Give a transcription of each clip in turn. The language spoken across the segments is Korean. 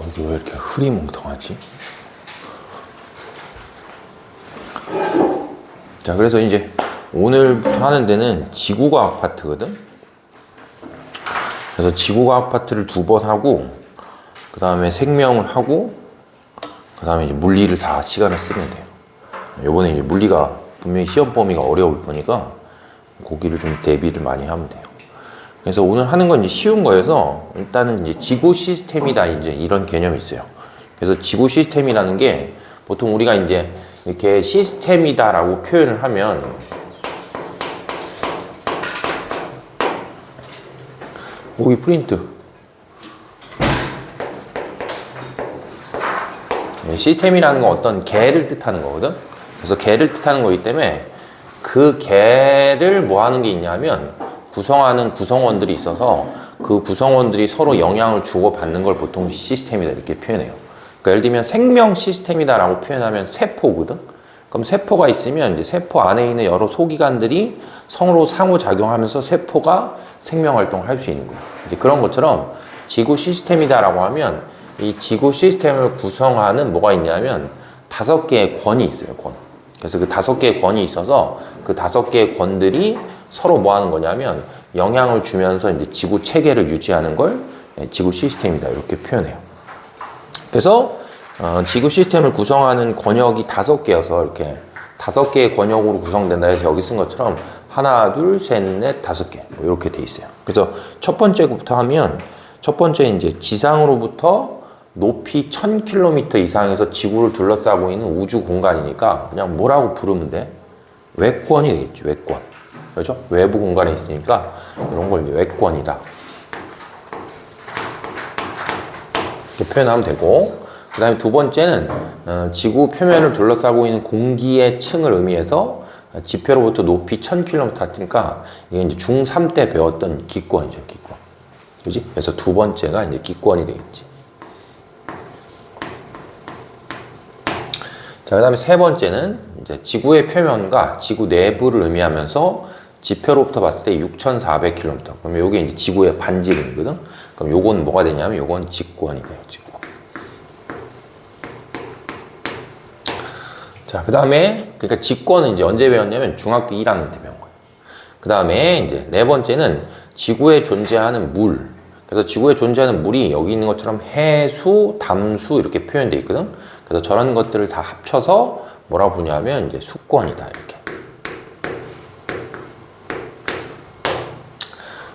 이게 왜 이렇게 흐리멍텅하지? 자, 그래서 이제 오늘부터 하는 데는 지구과학 파트거든? 그래서 지구과학 파트를 2번 하고, 그 다음에 생명을 하고, 그 다음에 이제 물리를 다 시간을 쓰면 돼요. 요번에 이제 물리가 분명히 시험 범위가 어려울 거니까, 거기를 좀 대비를 많이 하면 돼요. 그래서 오늘 하는 건 이제 쉬운 거여서, 일단은 이제 지구 시스템이다, 이제 이런 개념이 있어요. 그래서 지구 시스템이라는 게, 보통 우리가 이제 이렇게 시스템이다라고 표현을 하면, 여기 프린트. 시스템이라는 건 어떤 개를 뜻하는 거거든? 그래서 개를 뜻하는 거기 때문에 그 개를 뭐 하는 게 있냐면 구성하는 구성원들이 있어서 그 구성원들이 서로 영향을 주고받는 걸 보통 시스템이다 이렇게 표현해요. 그러니까 예를 들면 생명 시스템이다라고 표현하면 세포거든? 그럼 세포가 있으면 이제 세포 안에 있는 여러 소기관들이 서로 상호작용하면서 세포가 생명 활동을 할 수 있는 거예요. 이제 그런 것처럼 지구 시스템이다라고 하면 이 지구 시스템을 구성하는 뭐가 있냐면 5개의 권이 있어요, 권. 그래서 그 5개의 권이 있어서 그 5개의 권들이 서로 뭐 하는 거냐면 영향을 주면서 이제 지구 체계를 유지하는 걸 지구 시스템이다 이렇게 표현해요. 그래서 지구 시스템을 구성하는 권역이 5개여서 이렇게 5개의 권역으로 구성된다 해서 여기 쓴 것처럼 하나, 둘, 셋, 넷, 5개 뭐 이렇게 돼 있어요. 그래서 첫 번째부터 하면 첫 번째 이제 지상으로부터 높이 1000km 이상에서 지구를 둘러싸고 있는 우주 공간이니까 그냥 뭐라고 부르면 돼? 외권이 되겠지, 외권. 그렇죠? 외부 공간에 있으니까 이런 걸 이제 외권이다. 이렇게 표현하면 되고, 그 다음에 두 번째는 지구 표면을 둘러싸고 있는 공기의 층을 의미해서 지표로부터 높이 1000km 같으니까 이게 이제 중3 때 배웠던 기권이죠, 기권. 그지? 그래서 두 번째가 이제 기권이 되겠지. 자, 그 다음에 세 번째는 이제 지구의 표면과 지구 내부를 의미하면서 지표로부터 봤을 때 6400km. 그러면 이게 이제 지구의 반지름이거든? 그럼 요건 뭐가 되냐면 요건 직권이 돼요, 직권. 자, 그 다음에, 그러니까 직권은 이제 언제 배웠냐면 중학교 1학년 때 배운 거예요. 그 다음에 이제 네 번째는 지구에 존재하는 물. 그래서 지구에 존재하는 물이 여기 있는 것처럼 해수, 담수 이렇게 표현되어 있거든? 그래서 저런 것들을 다 합쳐서 뭐라고 부르냐면 이제 수권이다, 이렇게.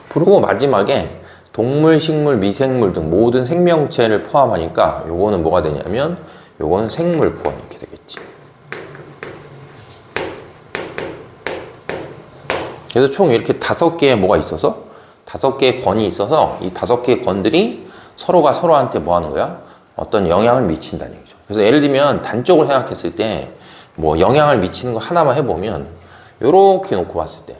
그리고 마지막에 동물, 식물, 미생물 등 모든 생명체를 포함하니까 요거는 뭐가 되냐면 요거는 생물권 이렇게 되겠지. 그래서 총 이렇게 5개의 뭐가 있어서 5개의 권이 있어서 이 5개의 권들이 서로가 서로한테 뭐 하는 거야? 어떤 영향을 미친다는 얘기죠. 그래서 예를 들면 단적으로 생각했을 때 뭐 영향을 미치는 거 하나만 해보면 요렇게 놓고 봤을 때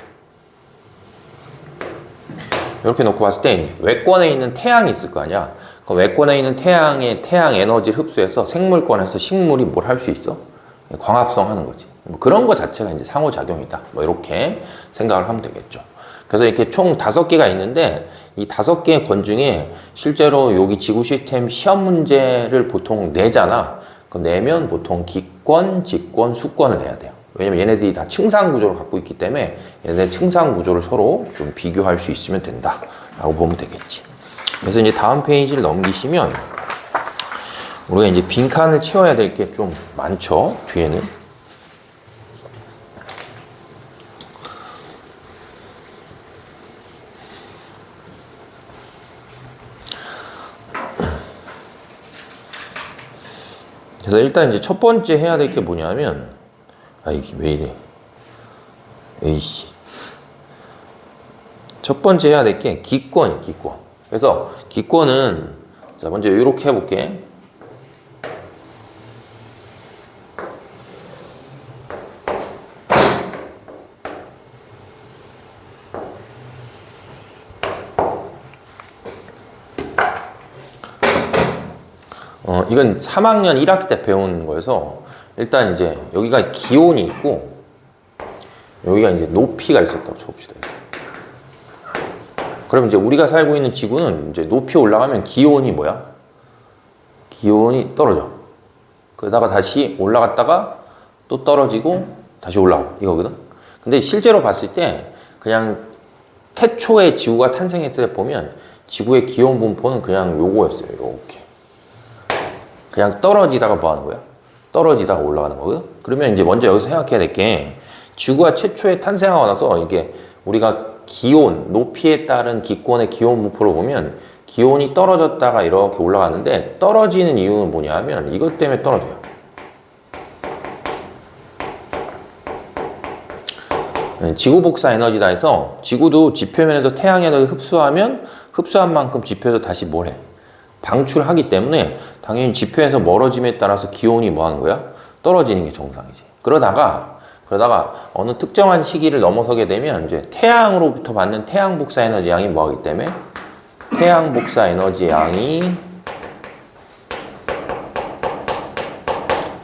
이렇게 놓고 봤을 때 외권에 있는 태양이 있을 거 아니야. 그 외권에 있는 태양의 태양 에너지를 흡수해서 생물권에서 식물이 뭘 할 수 있어? 광합성 하는 거지. 뭐 그런 거 자체가 이제 상호작용이다. 뭐 이렇게 생각을 하면 되겠죠. 그래서 이렇게 총 5개가 있는데 이 5개의 권 중에 실제로 여기 지구 시스템 시험 문제를 보통 내잖아. 그럼 내면 보통 기권, 직권, 수권을 내야 돼요. 왜냐면 얘네들이 다 층상 구조를 갖고 있기 때문에 얘네들 층상 구조를 서로 좀 비교할 수 있으면 된다 라고 보면 되겠지. 그래서 이제 다음 페이지를 넘기시면 우리가 이제 빈칸을 채워야 될 게 좀 많죠, 뒤에는. 그래서 일단 이제 첫 번째 해야 될 게 뭐냐면, 이게 왜 이래. 에이씨. 첫 번째 해야 될 게 기권이에요, 기권. 그래서 기권은, 자, 먼저 이렇게 해볼게. 이건 3학년 1학기 때 배운 거여서 일단 이제 여기가 기온이 있고 여기가 이제 높이가 있었다고 쳐봅시다. 그럼 이제 우리가 살고 있는 지구는 이제 높이 올라가면 기온이 뭐야? 기온이 떨어져. 그러다가 다시 올라갔다가 또 떨어지고 다시 올라오고 이거거든. 근데 실제로 봤을 때 그냥 태초에 지구가 탄생했을 때 보면 지구의 기온 분포는 그냥 요거였어요. 이렇게. 그냥 떨어지다가 뭐 하는 거야? 떨어지다가 올라가는 거거든. 그러면 이제 먼저 여기서 생각해야 될 게 지구가 최초에 탄생하고 나서 이게 우리가 기온, 높이에 따른 기권의 기온 분포를 보면 기온이 떨어졌다가 이렇게 올라가는데 떨어지는 이유는 뭐냐 하면 이것 때문에 떨어져요. 지구 복사 에너지다 해서 지구도 지표면에서 태양 에너지 흡수하면 흡수한 만큼 지표에서 다시 뭘 해? 방출하기 때문에 당연히 지표에서 멀어짐에 따라서 기온이 뭐 하는 거야? 떨어지는 게 정상이지. 그러다가 어느 특정한 시기를 넘어서게 되면 이제 태양으로부터 받는 태양 복사 에너지 양이 뭐 하기 때문에 태양 복사 에너지 양이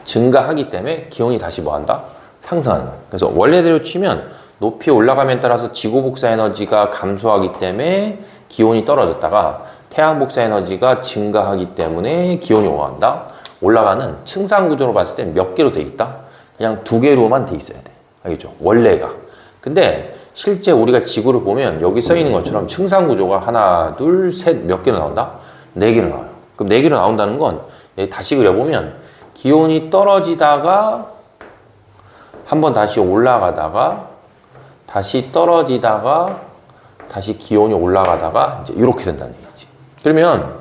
증가하기 때문에 기온이 다시 뭐 한다? 상승하는 거야. 그래서 원래대로 치면 높이 올라감에 따라서 지구 복사 에너지가 감소하기 때문에 기온이 떨어졌다가 태양 복사 에너지가 증가하기 때문에 기온이 올라간다. 올라가는 층상 구조로 봤을 때 몇 개로 돼 있다? 그냥 2개로만 돼 있어야 돼. 알겠죠? 원래가. 근데 실제 우리가 지구를 보면 여기 써 있는 것처럼 층상 구조가 하나, 둘, 셋 몇 개로 나온다? 4개로 나와요. 그럼 4개로 나온다는 건 다시 그려보면 기온이 떨어지다가 한번 다시 올라가다가 다시 떨어지다가 다시 기온이 올라가다가 이제 이렇게 된다는 얘기지. 그러면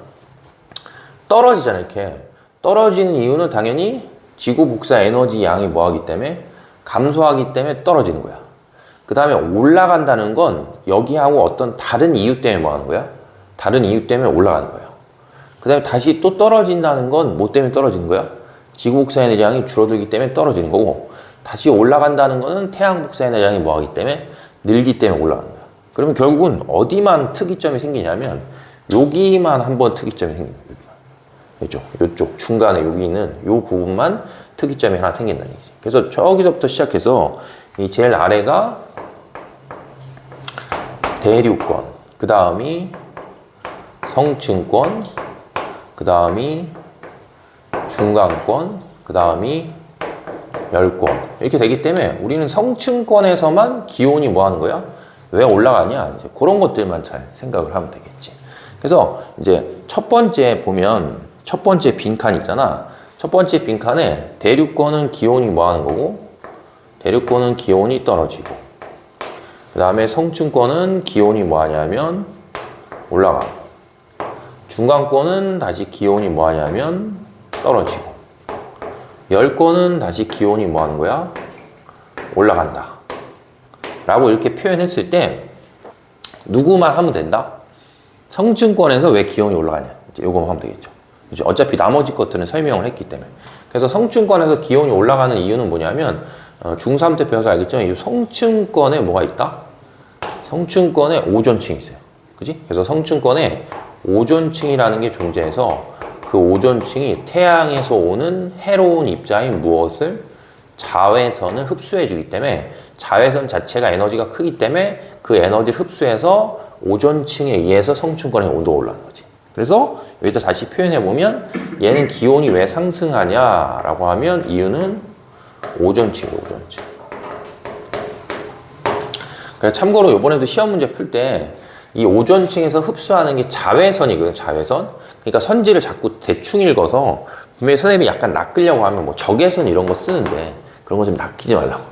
떨어지잖아 이렇게. 떨어지는 이유는 당연히 지구 복사 에너지 양이 뭐 하기 때문에 감소하기 때문에 떨어지는 거야. 그 다음에 올라간다는 건 여기하고 어떤 다른 이유 때문에 뭐 하는 거야? 다른 이유 때문에 올라가는 거예요. 그 다음에 다시 또 떨어진다는 건 뭐 때문에 떨어지는 거야? 지구 복사 에너지 양이 줄어들기 때문에 떨어지는 거고 다시 올라간다는 거는 태양 복사 에너지 양이 뭐 하기 때문에 늘기 때문에 올라가는 거야. 그러면 결국은 어디만 특이점이 생기냐면 여기만 한번 특이점이 생깁니다. 여기만. 이쪽 중간에 여기 있는 이 부분만 특이점이 하나 생긴다는 얘기지. 그래서 저기서부터 시작해서 이 제일 아래가 대륙권, 그 다음이 성층권, 그 다음이 중간권, 그 다음이 열권 이렇게 되기 때문에 우리는 성층권에서만 기온이 뭐 하는 거야? 왜 올라가냐? 이제 그런 것들만 잘 생각을 하면 되겠지. 그래서 이제 첫 번째 보면 첫 번째 빈칸 있잖아. 첫 번째 빈칸에 대륙권은 기온이 뭐 하는 거고 대륙권은 기온이 떨어지고 그 다음에 성층권은 기온이 뭐 하냐면 올라가고 중간권은 다시 기온이 뭐 하냐면 떨어지고 열권은 다시 기온이 뭐 하는 거야? 올라간다. 라고 이렇게 표현했을 때 누구만 하면 된다? 성층권에서 왜 기온이 올라가냐? 이제 요거만 하면 되겠죠. 그렇죠? 어차피 나머지 것들은 설명을 했기 때문에. 그래서 성층권에서 기온이 올라가는 이유는 뭐냐면 중3 때 배워서 알겠죠? 이 성층권에 뭐가 있다? 성층권에 오존층이 있어요. 그지? 그래서 성층권에 오존층이라는 게 존재해서 그 오존층이 태양에서 오는 해로운 입자인 무엇을 자외선을 흡수해주기 때문에 자외선 자체가 에너지가 크기 때문에 그 에너지를 흡수해서 오존층에 의해서 성층권의 온도가 올라가는 거지. 그래서 여기다 다시 표현해보면 얘는 기온이 왜 상승하냐라고 하면 이유는 오존층이에요. 오존층. 그래서 참고로 이번에도 시험 문제 풀 때 이 오존층에서 흡수하는 게 자외선이거든요. 자외선. 그러니까 선지를 자꾸 대충 읽어서 분명히 선생님이 약간 낚으려고 하면 뭐 적외선 이런 거 쓰는데 그런 거 좀 낚이지 말라고.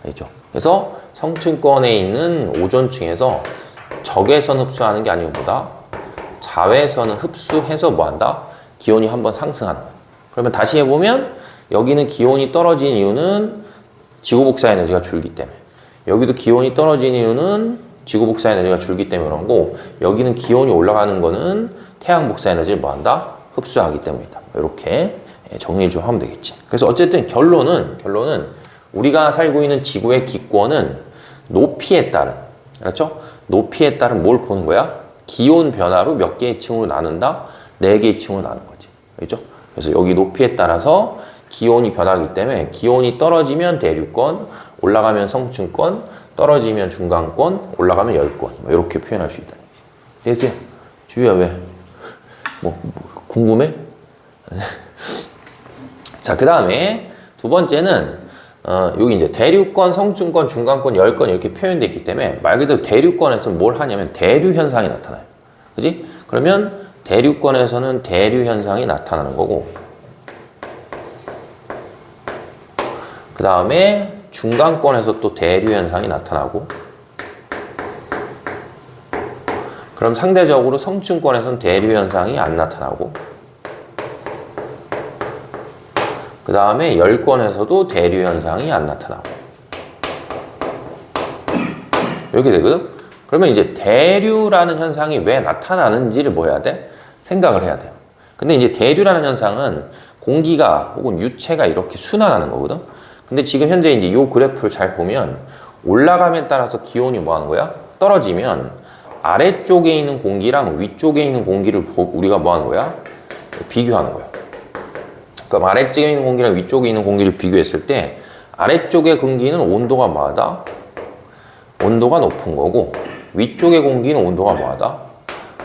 알죠? 그래서 성층권에 있는 오존층에서 적외선 흡수하는 게 아니고 뭐다? 자외선을 흡수해서 뭐 한다? 기온이 한번 상승하는 거예요. 그러면 다시 해보면 여기는 기온이 떨어진 이유는 지구 복사 에너지가 줄기 때문에 여기도 기온이 떨어진 이유는 지구 복사 에너지가 줄기 때문에 그런 거고 여기는 기온이 올라가는 거는 태양 복사 에너지를 뭐 한다? 흡수하기 때문이다. 이렇게 정리 좀 하면 되겠지. 그래서 어쨌든 결론은 우리가 살고 있는 지구의 기권은 높이에 따른, 그렇죠? 높이에 따른 뭘 보는 거야? 기온 변화로 몇 개의 층으로 나눈다? 4개의 층으로 나눈 거지. 그렇죠? 그래서 여기 높이에 따라서 기온이 변하기 때문에 기온이 떨어지면 대륙권, 올라가면 성층권, 떨어지면 중간권, 올라가면 열권. 뭐 이렇게 표현할 수 있다는 거지. 됐어요? 주희야 왜? 뭐 궁금해? 자, 그 다음에 두 번째는 여기 이제 대류권, 성층권, 중간권, 열권 이렇게 표현되어 있기 때문에 말 그대로 대류권에서 뭘 하냐면 대류 현상이 나타나요. 그지? 그러면 대류권에서는 대류 현상이 나타나는 거고, 그 다음에 중간권에서 또 대류 현상이 나타나고, 그럼 상대적으로 성층권에서는 대류 현상이 안 나타나고, 그 다음에 열권에서도 대류 현상이 안 나타나고, 이렇게 되거든? 그러면 이제 대류라는 현상이 왜 나타나는지를 뭐 해야 돼? 생각을 해야 돼요. 근데 이제 대류라는 현상은 공기가 혹은 유체가 이렇게 순환하는 거거든? 근데 지금 현재 이제 이 그래프를 잘 보면 올라감에 따라서 기온이 뭐 하는 거야? 떨어지면 아래쪽에 있는 공기랑 위쪽에 있는 공기를 우리가 뭐 하는 거야? 비교하는 거야. 그럼 아래쪽에 있는 공기랑 위쪽에 있는 공기를 비교했을 때 아래쪽의 공기는 온도가 뭐하다? 온도가 높은 거고, 위쪽의 공기는 온도가 뭐하다?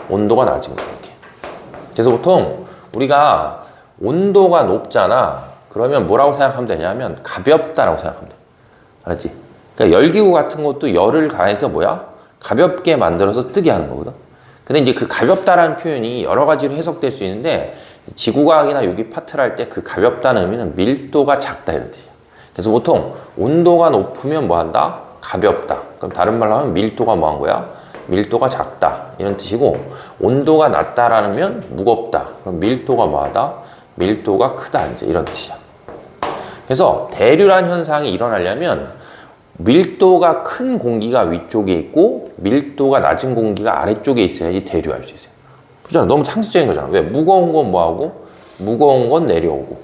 온도가 낮은 거야. 이렇게. 그래서 보통 우리가 온도가 높잖아. 그러면 뭐라고 생각하면 되냐면 가볍다라고 생각하면 돼. 알았지? 그러니까 열기구 같은 것도 열을 가해서 뭐야? 가볍게 만들어서 뜨게 하는 거거든. 근데 이제 그 가볍다라는 표현이 여러 가지로 해석될 수 있는데, 지구과학이나 여기 파트를 할 때 그 가볍다는 의미는 밀도가 작다 이런 뜻이야. 그래서 보통 온도가 높으면 뭐 한다? 가볍다. 그럼 다른 말로 하면 밀도가 뭐 한 거야? 밀도가 작다 이런 뜻이고, 온도가 낮다라면 무겁다. 그럼 밀도가 뭐하다? 밀도가 크다 이제 이런 뜻이야. 그래서 대류란 현상이 일어나려면 밀도가 큰 공기가 위쪽에 있고 밀도가 낮은 공기가 아래쪽에 있어야지 대류할 수 있어요. 그렇잖아. 너무 상식적인 거잖아. 왜? 무거운 건 뭐하고? 무거운 건 내려오고,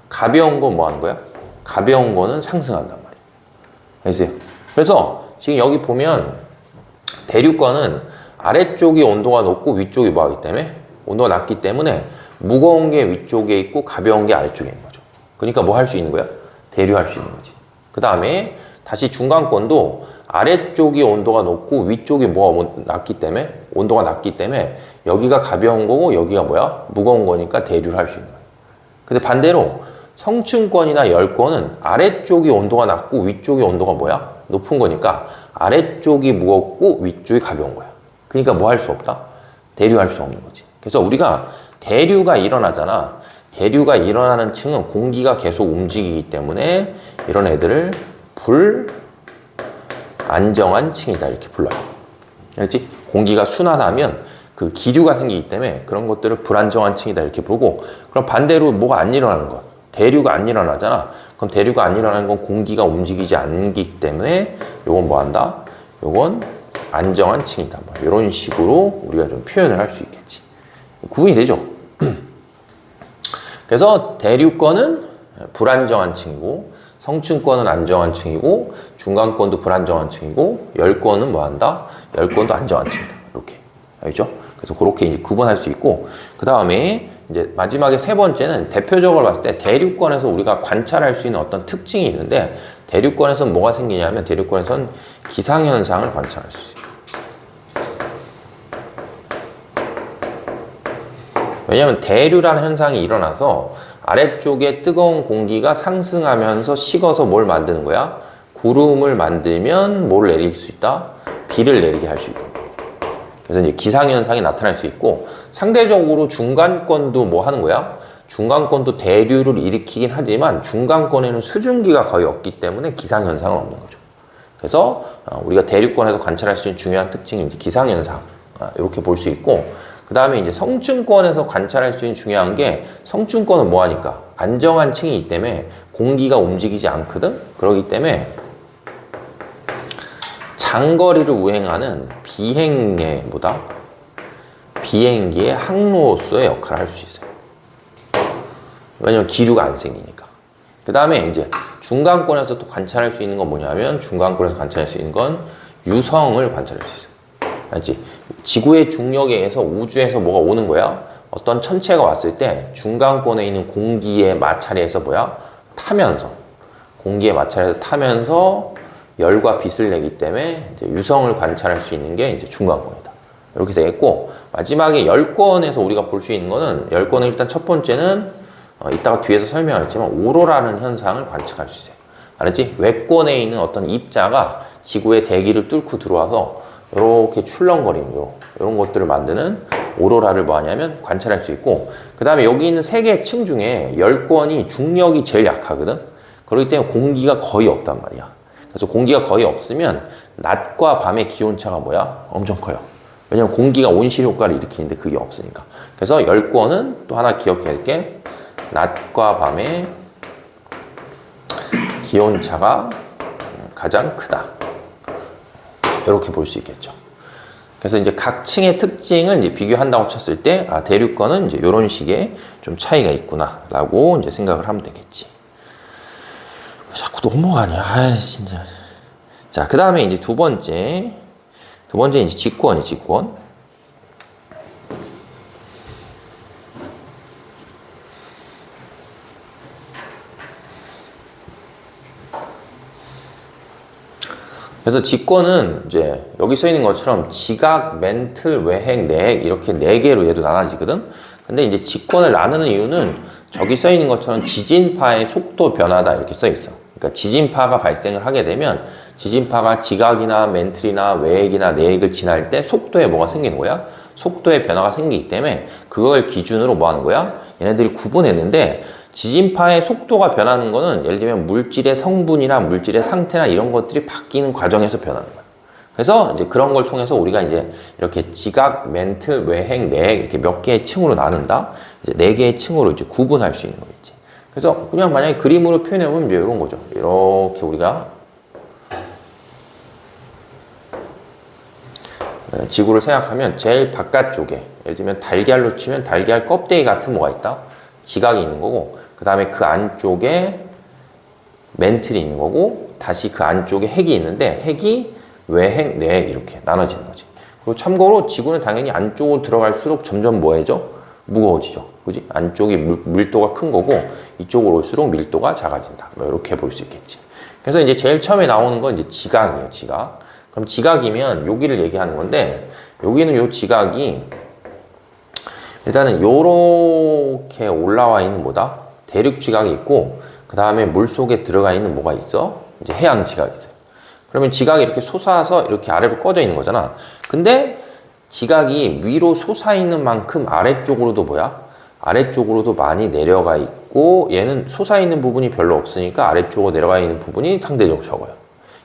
가벼운 건 뭐 하는 거야? 가벼운 거는 상승한단 말이야. 알겠어요? 그래서 지금 여기 보면 대류권은 아래쪽이 온도가 높고 위쪽이 뭐하기 때문에 온도가 낮기 때문에 무거운 게 위쪽에 있고 가벼운 게 아래쪽에 있는 거죠. 그러니까 뭐 할 수 있는 거야? 대류할 수 있는 거지. 그 다음에 다시 중간권도 아래쪽이 온도가 높고 위쪽이 뭐가 낮기 때문에 온도가 낮기 때문에 여기가 가벼운 거고 여기가 뭐야? 무거운 거니까 대류를 할 수 있는 거야. 근데 반대로 성층권이나 열권은 아래쪽이 온도가 낮고 위쪽이 온도가 뭐야? 높은 거니까 아래쪽이 무겁고 위쪽이 가벼운 거야. 그러니까 뭐 할 수 없다? 대류할 수 없는 거지. 그래서 우리가 대류가 일어나잖아. 대류가 일어나는 층은 공기가 계속 움직이기 때문에 이런 애들을 불안정한 층이다 이렇게 불러요. 알지? 공기가 순환하면 그 기류가 생기기 때문에 그런 것들을 불안정한 층이다 이렇게 보고, 그럼 반대로 뭐가 안 일어나는 것, 대류가 안 일어나잖아. 그럼 대류가 안 일어나는 건 공기가 움직이지 않기 때문에 요건 뭐 한다? 요건 안정한 층이다. 뭐 이런 식으로 우리가 좀 표현을 할 수 있겠지. 구분이 되죠? 그래서 대류권은 불안정한 층이고, 성층권은 안정한 층이고, 중간권도 불안정한 층이고, 열권은 뭐 한다? 열권도 안정한 층이다. 이렇게. 알죠? 그래서 그렇게 이제 구분할 수 있고, 그 다음에 이제 마지막에 세 번째는 대표적으로 봤을 때 대류권에서 우리가 관찰할 수 있는 어떤 특징이 있는데, 대류권에서는 뭐가 생기냐면 대류권에서는 기상현상을 관찰할 수 있어요. 왜냐하면 대류라는 현상이 일어나서 아래쪽에 뜨거운 공기가 상승하면서 식어서 뭘 만드는 거야? 구름을 만들면 뭘 내릴 수 있다? 비를 내리게 할 수 있다. 그래서 이제 기상현상이 나타날 수 있고, 상대적으로 중간권도 뭐 하는 거야? 중간권도 대류를 일으키긴 하지만 중간권에는 수증기가 거의 없기 때문에 기상현상은 없는 거죠. 그래서 우리가 대류권에서 관찰할 수 있는 중요한 특징이 이제 기상현상, 이렇게 볼 수 있고, 그 다음에 이제 성층권에서 관찰할 수 있는 중요한 게, 성층권은 뭐 하니까? 안정한 층이기 때문에 공기가 움직이지 않거든? 그렇기 때문에 장거리를 우행하는 비행기의 항로로서의 역할을 할 수 있어요. 왜냐면 기류가 안 생기니까. 그 다음에 이제 중간권에서 또 관찰할 수 있는 건 뭐냐면, 중간권에서 관찰할 수 있는 건 유성을 관찰할 수 있어요. 알지? 지구의 중력에 의해서 우주에서 뭐가 오는 거야? 어떤 천체가 왔을 때 중간권에 있는 공기의 마찰에서 뭐야? 공기의 마찰에서 타면서 열과 빛을 내기 때문에 이제 유성을 관찰할 수 있는 게 이제 중간권이다. 이렇게 되겠고, 마지막에 열권에서 우리가 볼 수 있는 거는, 열권은 일단 첫 번째는 이따가 뒤에서 설명하겠지만 오로라는 현상을 관측할 수 있어요. 알았지? 외권에 있는 어떤 입자가 지구의 대기를 뚫고 들어와서 이렇게 출렁거리는 이런 것들을 만드는 오로라를 뭐 하냐면 관찰할 수 있고, 그 다음에 여기 있는 세 개의 층 중에 열권이 중력이 제일 약하거든. 그렇기 때문에 공기가 거의 없단 말이야. 그래서 공기가 거의 없으면 낮과 밤의 기온차가 뭐야? 엄청 커요. 왜냐면 공기가 온실 효과를 일으키는데 그게 없으니까. 그래서 열권은 또 하나 기억해야 게 낮과 밤의 기온차가 가장 크다. 이렇게 볼 수 있겠죠. 그래서 이제 각 층의 특징을 이제 비교한다고 쳤을 때, 대륙권은 이제 이런 식의 좀 차이가 있구나라고 이제 생각을 하면 되겠지. 자꾸 넘어가냐, 진짜. 자, 그 다음에 이제 두 번째 이제 직권. 그래서 직권은 이제 여기 써 있는 것처럼 지각, 멘틀, 외핵, 내핵 이렇게 네 개로 얘도 나눠지거든. 근데 이제 직권을 나누는 이유는 저기 써 있는 것처럼 지진파의 속도 변화다 이렇게 써 있어. 그러니까 지진파가 발생을 하게 되면 지진파가 지각이나 멘틀이나 외핵이나 내핵을 지날 때 속도에 뭐가 생기는 거야? 속도의 변화가 생기기 때문에 그걸 기준으로 뭐 하는 거야? 얘네들이 구분했는데, 지진파의 속도가 변하는 거는 예를 들면 물질의 성분이나 물질의 상태나 이런 것들이 바뀌는 과정에서 변하는 거야. 그래서 이제 그런 걸 통해서 우리가 이제 이렇게 지각, 멘틀, 외핵, 내핵 이렇게 몇 개의 층으로 나눈다. 이제 네 개의 층으로 이제 구분할 수 있는 거겠지. 그래서 그냥 만약에 그림으로 표현해 보면 이제 이런 거죠. 이렇게 우리가 지구를 생각하면 제일 바깥쪽에 예를 들면 달걀로 치면 달걀 껍데기 같은 뭐가 있다? 지각이 있는 거고, 그 다음에 그 안쪽에 멘틀이 있는 거고, 다시 그 안쪽에 핵이 있는데 핵이 외핵, 내핵 이렇게 나눠지는 거지. 그리고 참고로 지구는 당연히 안쪽으로 들어갈수록 점점 뭐해져? 무거워지죠. 그지? 안쪽이 밀도가 큰 거고 이쪽으로 올수록 밀도가 작아진다. 뭐 이렇게 볼 수 있겠지. 그래서 이제 제일 처음에 나오는 건 이제 지각이에요. 지각. 그럼 지각이면 여기를 얘기하는 건데, 여기는 요 지각이 일단은 요렇게 올라와 있는 뭐다? 대륙 지각이 있고, 그 다음에 물 속에 들어가 있는 뭐가 있어? 이제 해양 지각이 있어요. 그러면 지각이 이렇게 솟아서 이렇게 아래로 꺼져 있는 거잖아. 근데 지각이 위로 솟아 있는 만큼 아래쪽으로도 뭐야? 아래쪽으로도 많이 내려가 있고, 얘는 솟아 있는 부분이 별로 없으니까 아래쪽으로 내려가 있는 부분이 상대적으로 적어요.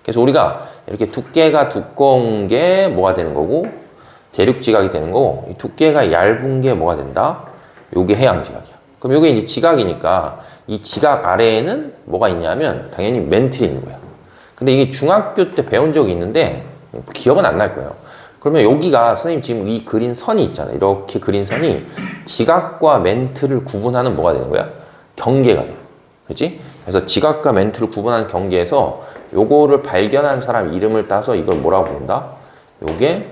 그래서 우리가 이렇게 두께가 두꺼운 게 뭐가 되는 거고, 대륙 지각이 되는 거고, 이 두께가 얇은 게 뭐가 된다? 요게 해양 지각이야. 그럼 요게 이제 지각이니까 이 지각 아래에는 뭐가 있냐면 당연히 멘틀이 있는 거야. 근데 이게 중학교 때 배운 적이 있는데 기억은 안 날 거예요. 그러면 여기가 선생님 지금 이 그린 선이 있잖아요. 이렇게 그린 선이 지각과 멘틀을 구분하는 뭐가 되는 거야? 경계가 돼요. 그렇지? 그래서 지각과 멘틀을 구분하는 경계에서 요거를 발견한 사람 이름을 따서 이걸 뭐라고 부른다? 요게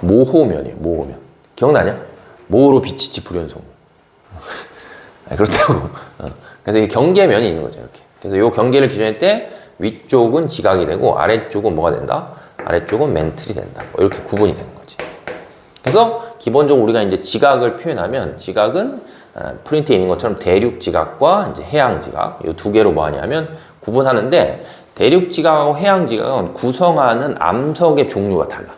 모호면이에요. 모호면. 기억나냐? 모호로 비치지 불연성. 그렇다고. 그래서 이 경계면이 있는 거죠. 이렇게. 그래서 요 경계를 기준할 때 위쪽은 지각이 되고 아래쪽은 뭐가 된다? 아래쪽은 멘틀이 된다. 뭐 이렇게 구분이 되는 거지. 그래서 기본적으로 우리가 이제 지각을 표현하면, 지각은 프린트에 있는 것처럼 대륙 지각과 이제 해양 지각, 이 두 개로 뭐 하냐면 구분하는데, 대륙 지각하고 해양 지각은 구성하는 암석의 종류가 달라.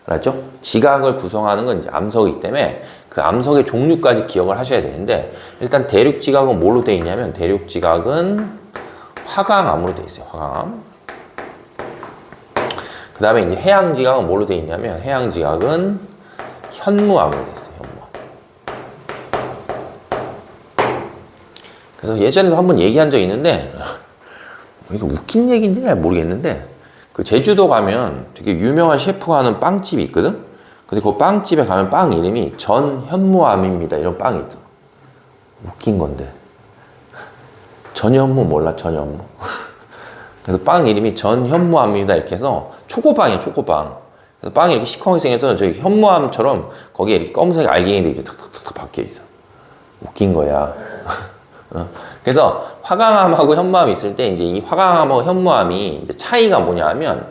알았죠? 지각을 구성하는 건 이제 암석이기 때문에 그 암석의 종류까지 기억을 하셔야 되는데, 일단 대륙 지각은 뭘로 되어 있냐면, 대륙 지각은 화강암으로 되어 있어요. 화강암. 그 다음에 이제 해양 지각은 뭘로 되어 있냐면, 해양 지각은 현무암으로 되어 있어요. 현무암. 그래서 예전에도 한번 얘기한 적이 있는데, 이게 웃긴 얘기인지 잘 모르겠는데, 그 제주도 가면 되게 유명한 셰프가 하는 빵집이 있거든? 근데 그 빵집에 가면 빵 이름이 전현무암입니다. 이런 빵이 있어. 웃긴 건데. 전현무 몰라, 전현무. 그래서 빵 이름이 전현무암입니다. 이렇게 해서 초코빵이에요, 초코빵. 그래서 빵이 이렇게 시커멓게 생겨서 저기 현무암처럼 거기에 이렇게 검은색 알갱이들이 이렇게 탁탁탁 박혀 있어. 웃긴 거야. 그래서 화강암하고 현무암이 있을 때 이제 이 화강암하고 현무암이 이제 차이가 뭐냐면,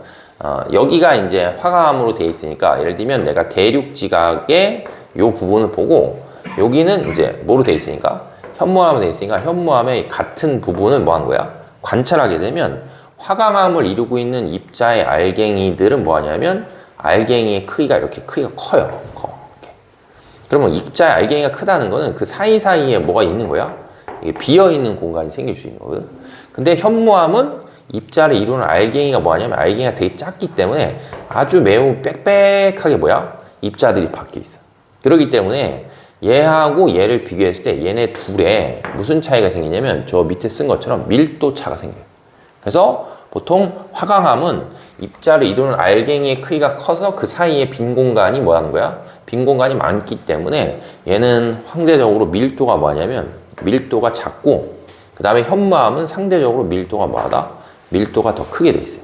여기가 이제 화강암으로 되어 있으니까 예를 들면 내가 대륙 지각의 요 부분을 보고 여기는 이제 뭐로 돼 있으니까? 현무암으로 돼 있으니까 현무암의 같은 부분을 뭐 하는 거야? 관찰하게 되면 화강암을 이루고 있는 입자의 알갱이들은 뭐 하냐면 알갱이의 크기가 이렇게 크기가 커요. 이렇게. 그러면 입자의 알갱이가 크다는 거는 그 사이사이에 뭐가 있는 거야? 이게 비어있는 공간이 생길 수 있는 거거든. 근데 현무암은 입자를 이루는 알갱이가 뭐 하냐면 알갱이가 되게 작기 때문에 아주 매우 빽빽하게 뭐야? 입자들이 박혀 있어. 그렇기 때문에 얘하고 얘를 비교했을 때 얘네 둘에 무슨 차이가 생기냐면 저 밑에 쓴 것처럼 밀도 차가 생겨요. 그래서 보통 화강암은 입자를 이루는 알갱이의 크기가 커서 그 사이에 빈 공간이 뭐 하는 거야? 빈 공간이 많기 때문에 얘는 상대적으로 밀도가 뭐냐면 밀도가 작고 그 다음에 현무암은 상대적으로 밀도가 뭐하다? 밀도가 더 크게 돼 있어요.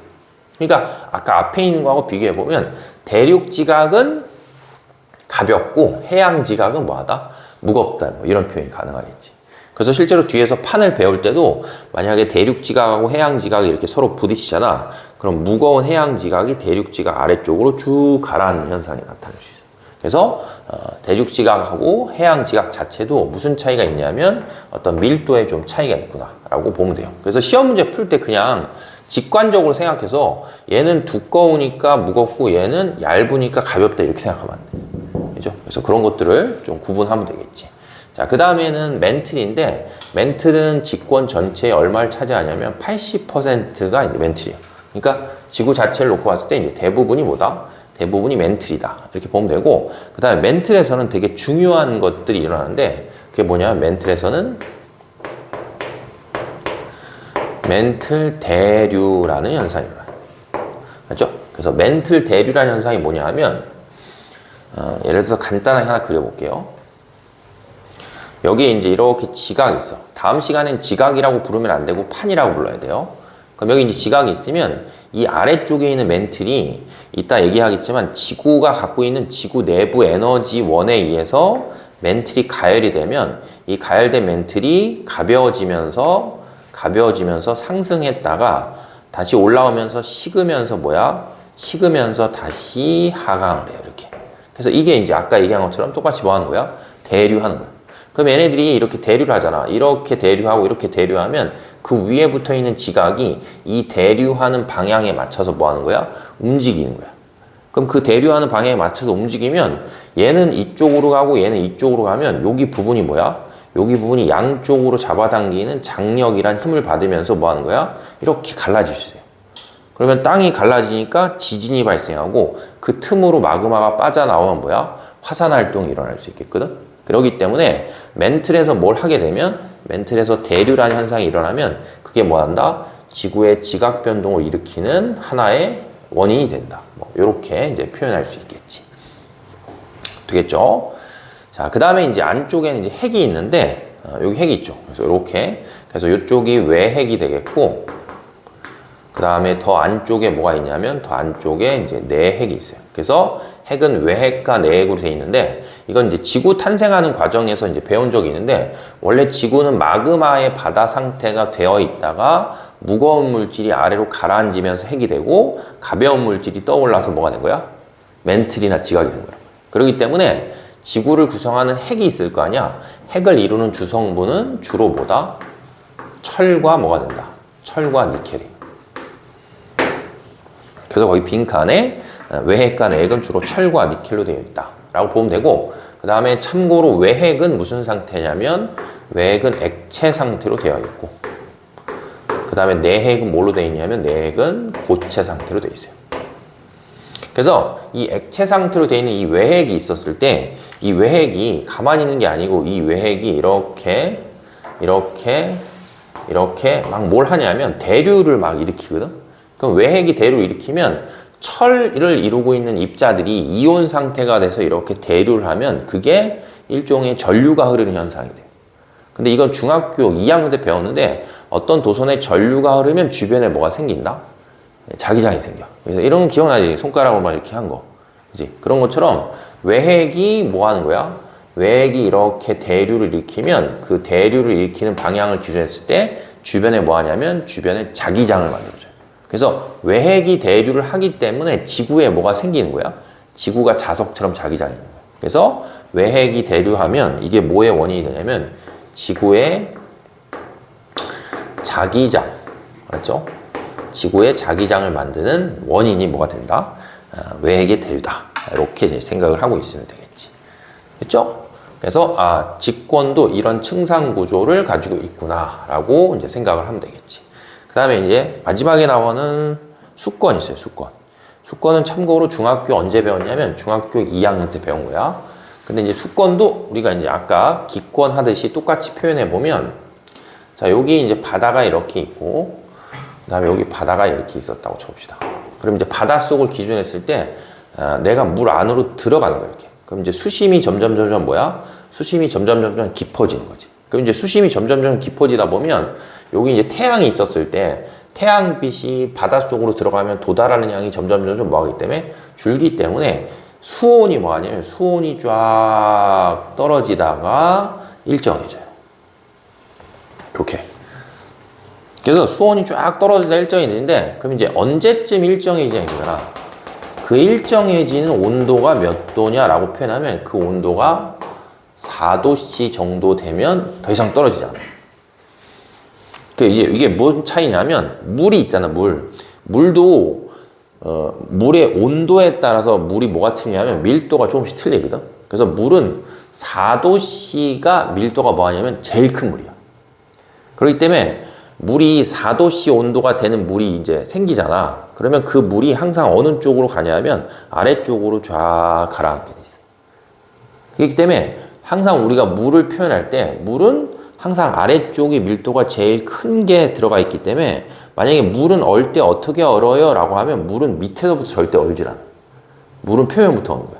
그러니까 아까 앞에 있는 거하고 비교해 보면 대륙지각은 가볍고 해양지각은 뭐하다? 무겁다. 뭐 이런 표현이 가능하겠지. 그래서 실제로 뒤에서 판을 배울 때도 만약에 대륙지각하고 해양지각이 이렇게 서로 부딪히잖아. 그럼 무거운 해양지각이 대륙지각 아래쪽으로 쭉 가라앉는 현상이 나타날 수 있어요. 그래서 대륙지각하고 해양지각 자체도 무슨 차이가 있냐면 어떤 밀도에 좀 차이가 있구나 라고 보면 돼요. 그래서 시험 문제 풀 때 그냥 직관적으로 생각해서 얘는 두꺼우니까 무겁고 얘는 얇으니까 가볍다 이렇게 생각하면 안 돼. 그죠? 그래서 그런 것들을 좀 구분하면 되겠지. 자, 그 다음에는 멘틀인데 멘틀은 직권 전체의 얼마를 차지하냐면 80%가 이제 멘틀이에요. 그러니까 지구 자체를 놓고 봤을 때 이제 대부분이 뭐다? 대부분이 멘틀이다. 이렇게 보면 되고 그 다음에 멘틀에서는 되게 중요한 것들이 일어나는데 그게 뭐냐면 멘틀에서는 멘틀 대류라는 현상이 일어나요. 맞죠? 그래서 멘틀 대류라는 현상이 뭐냐 하면 예를 들어서 간단하게 하나 그려볼게요. 여기에 이제 이렇게 지각이 있어. 다음 시간엔 지각이라고 부르면 안 되고 판이라고 불러야 돼요. 그럼 여기 이제 지각이 있으면 이 아래쪽에 있는 멘틀이 이따 얘기하겠지만 지구가 갖고 있는 지구 내부 에너지원에 의해서 멘틀이 가열이 되면 이 가열된 멘틀이 가벼워지면서 상승했다가 다시 올라오면서 식으면서 뭐야? 식으면서 다시 하강을 해요. 이렇게. 그래서 이게 이제 아까 얘기한 것처럼 똑같이 뭐 하는 거야? 대류하는 거야. 그럼 얘네들이 이렇게 대류를 하잖아. 이렇게 대류하고 이렇게 대류하면 그 위에 붙어 있는 지각이 이 대류하는 방향에 맞춰서 뭐 하는 거야? 움직이는 거야. 그럼 그 대류하는 방향에 맞춰서 움직이면 얘는 이쪽으로 가고 얘는 이쪽으로 가면 여기 부분이 뭐야? 여기 부분이 양쪽으로 잡아당기는 장력이란 힘을 받으면서 뭐 하는 거야? 이렇게 갈라질 수 있어요. 그러면 땅이 갈라지니까 지진이 발생하고 그 틈으로 마그마가 빠져나오면 뭐야? 화산 활동이 일어날 수 있겠거든? 그렇기 때문에 멘틀에서 뭘 하게 되면 멘틀에서 대류라는 현상이 일어나면 그게 뭐 한다? 지구의 지각 변동을 일으키는 하나의 원인이 된다. 뭐 이렇게 이제 표현할 수 있겠지. 되겠죠? 자, 그 다음에 이제 안쪽에는 이제 핵이 있는데 여기 핵이 있죠. 그래서 이렇게 그래서 이쪽이 외핵이 되겠고 그 다음에 더 안쪽에 뭐가 있냐면 더 안쪽에 이제 내핵이 있어요. 그래서 핵은 외핵과 내핵으로 되어 있는데 이건 이제 지구 탄생하는 과정에서 이제 배운 적이 있는데 원래 지구는 마그마의 바다 상태가 되어 있다가 무거운 물질이 아래로 가라앉으면서 핵이 되고 가벼운 물질이 떠올라서 뭐가 된 거야? 멘틀이나 지각이 된 거야. 그렇기 때문에 지구를 구성하는 핵이 있을 거 아니야? 핵을 이루는 주성분은 주로 뭐다? 철과 뭐가 된다? 철과 니켈이. 그래서 거기 빈칸에 외핵과 내핵은 주로 철과 니켈로 되어 있다 라고 보면 되고 그 다음에 참고로 외핵은 무슨 상태냐면 외핵은 액체 상태로 되어 있고 그 다음에 내핵은 뭘로 되어 있냐면 내핵은 고체 상태로 되어 있어요. 그래서 이 액체 상태로 되어 있는 이 외핵이 있었을 때 이 외핵이 가만히 있는 게 아니고 이 외핵이 이렇게 막 뭘 하냐면 대류를 막 일으키거든. 그럼 외핵이 대류를 일으키면 철을 이루고 있는 입자들이 이온 상태가 돼서 이렇게 대류를 하면 그게 일종의 전류가 흐르는 현상이 돼요. 근데 이건 중학교 2학년 때 배웠는데 어떤 도선에 전류가 흐르면 주변에 뭐가 생긴다? 자기장이 생겨. 그래서 이런 거 기억나지? 손가락으로 막 이렇게 한 거. 그지? 그런 것처럼 외핵이 뭐 하는 거야? 외핵이 이렇게 대류를 일으키면 그 대류를 일으키는 방향을 기준했을 때 주변에 뭐 하냐면 주변에 자기장을 만들어줘요. 그래서 외핵이 대류를 하기 때문에 지구에 뭐가 생기는 거야? 지구가 자석처럼 자기장이 있는 거야. 그래서 외핵이 대류하면 이게 뭐의 원인이 되냐면 지구의 자기장, 맞죠? 지구의 자기장을 만드는 원인이 뭐가 된다? 외핵의 대류다. 이렇게 이제 생각을 하고 있으면 되겠지. 됐죠? 그래서 직권도 이런 층상 구조를 가지고 있구나라고 이제 생각을 하면 되겠지. 그 다음에 이제 마지막에 나오는 수권 있어요. 수권. 수권은 참고로 중학교 언제 배웠냐면 중학교 2학년 때 배운 거야. 근데 이제 수권도 우리가 이제 아까 기권 하듯이 똑같이 표현해 보면, 자, 여기 이제 바다가 이렇게 있고, 그 다음에 여기 바다가 이렇게 있었다고 쳐봅시다. 그럼 이제 바닷속을 기준했을 때, 내가 물 안으로 들어가는 거야, 이렇게. 그럼 이제 수심이 점점 뭐야? 수심이 점점 깊어지는 거지. 그럼 이제 수심이 점점 깊어지다 보면, 여기 이제 태양이 있었을 때, 태양빛이 바닷속으로 들어가면 도달하는 양이 점점 뭐하기 때문에 줄기 때문에 수온이 뭐하냐면 수온이 쫙 떨어지다가 일정해져요. 이렇게. 그래서 수온이 쫙 떨어지다 일정해지는데 그럼 이제 언제쯤 일정해지냐? 그 일정해지는 온도가 몇 도냐라고 표현하면 그 온도가 4도씨 정도 되면 더 이상 떨어지지 않아요. 이게 뭔 차이냐면 물이 있잖아, 물도 물의 온도에 따라서 물이 뭐가 틀리냐면 밀도가 조금씩 틀리거든. 그래서 물은 4도씨가 밀도가 뭐하냐면 제일 큰 물이야. 그렇기 때문에 물이 4도씨 온도가 되는 물이 이제 생기잖아. 그러면 그 물이 항상 어느 쪽으로 가냐면 아래쪽으로 쫙 가라앉게 돼 있어. 그렇기 때문에 항상 우리가 물을 표현할 때 물은 항상 아래쪽이 밀도가 제일 큰 게 들어가 있기 때문에 만약에 물은 얼 때 어떻게 얼어요? 라고 하면 물은 밑에서부터 절대 얼질 않아. 물은 표면부터 오는 거야.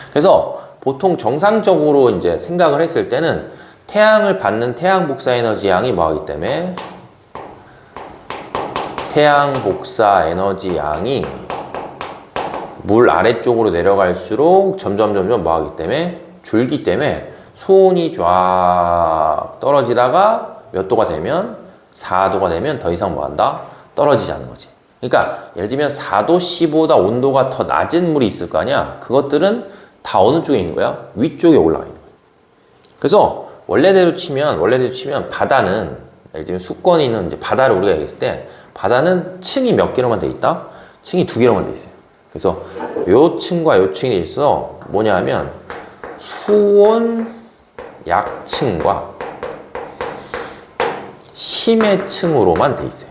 그래서 보통 정상적으로 이제 생각을 했을 때는 태양을 받는 태양 복사 에너지 양이 뭐하기 때문에 태양 복사 에너지 양이 물 아래쪽으로 내려갈수록 점점 뭐하기 때문에 줄기 때문에 수온이 쫙 떨어지다가 몇 도가 되면 4도가 되면 더 이상 뭐한다? 떨어지지 않는 거지. 그러니까 예를 들면 4도씨보다 온도가 더 낮은 물이 있을 거 아니야? 그것들은 다 어느 쪽에 있는 거야? 위쪽에 올라가 있는 거야. 그래서 원래대로 치면 바다는 예를 들면 수권이 있는 이제 바다를 우리가 얘기했을 때 바다는 층이 몇 개로만 돼 있다? 층이 2개로만 돼 있어요. 그래서 요 층과 요 층이 있어 뭐냐 하면 수온 약층과 심해층으로만 돼 있어요.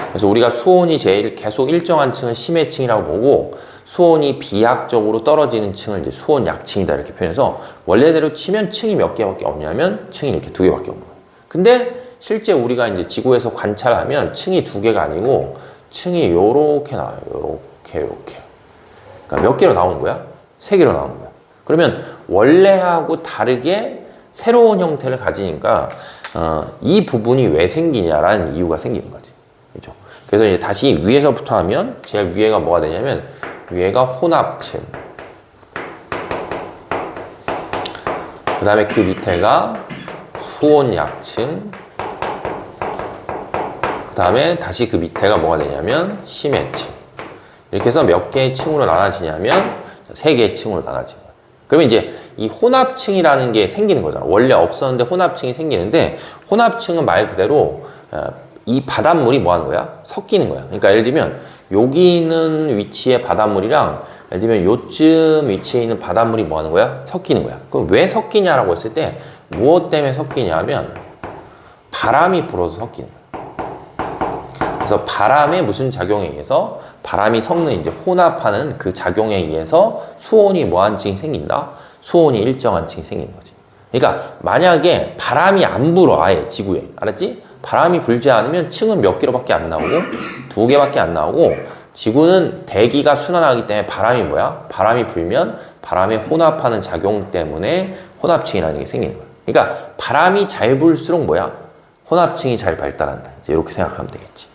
그래서 우리가 수온이 제일 계속 일정한 층은 심해층이라고 보고 수온이 비약적으로 떨어지는 층을 이제 수온 약층이다 이렇게 표현해서 원래대로 치면 층이 몇 개밖에 없냐면 층이 이렇게 2개밖에 없는 거예요. 근데 실제 우리가 이제 지구에서 관찰하면 층이 2개가 아니고 층이 요렇게 나와요. 요렇게. 그러니까 몇 개로 나오는 거야? 3개로 나오는 거야. 그러면 원래하고 다르게 새로운 형태를 가지니까 이 부분이 왜 생기냐라는 이유가 생기는 거지. 그렇죠? 그래서 이제 다시 위에서부터 하면 제일 위에가 뭐가 되냐면 위에가 혼합층. 그 다음에 그 밑에가 수온약층. 그 다음에 다시 그 밑에가 뭐가 되냐면 심해층. 이렇게 해서 몇 개의 층으로 나눠지냐면 3개의 층으로 나눠지는 거예요. 그러면 이제 이 혼합층이라는 게 생기는 거잖아. 원래 없었는데 혼합층이 생기는데 위층은 말 그대로 이 바닷물이 뭐 하는 거야? 섞이는 거야. 그러니까 예를 들면 여기 있는 위치의 바닷물이랑 예를 들면 요쯤 위치에 있는 바닷물이 뭐 하는 거야? 섞이는 거야. 그럼 왜 섞이냐라고 했을 때 무엇 때문에 섞이냐 하면 바람이 불어서 섞이는 거야. 그래서 바람의 무슨 작용에 의해서 바람이 섞는 이제 혼합하는 그 작용에 의해서 수온이 뭐한 층이 생긴다? 수온이 일정한 층이 생기는 거지. 그러니까 만약에 바람이 안 불어 아예 지구에 알았지? 바람이 불지 않으면 층은 몇 개로밖에 안 나오고 2개밖에 안 나오고 지구는 대기가 순환하기 때문에 바람이 뭐야? 바람이 불면 바람에 혼합하는 작용 때문에 혼합층이라는 게 생기는 거야. 그러니까 바람이 잘 불수록 뭐야? 혼합층이 잘 발달한다. 이제 이렇게 생각하면 되겠지.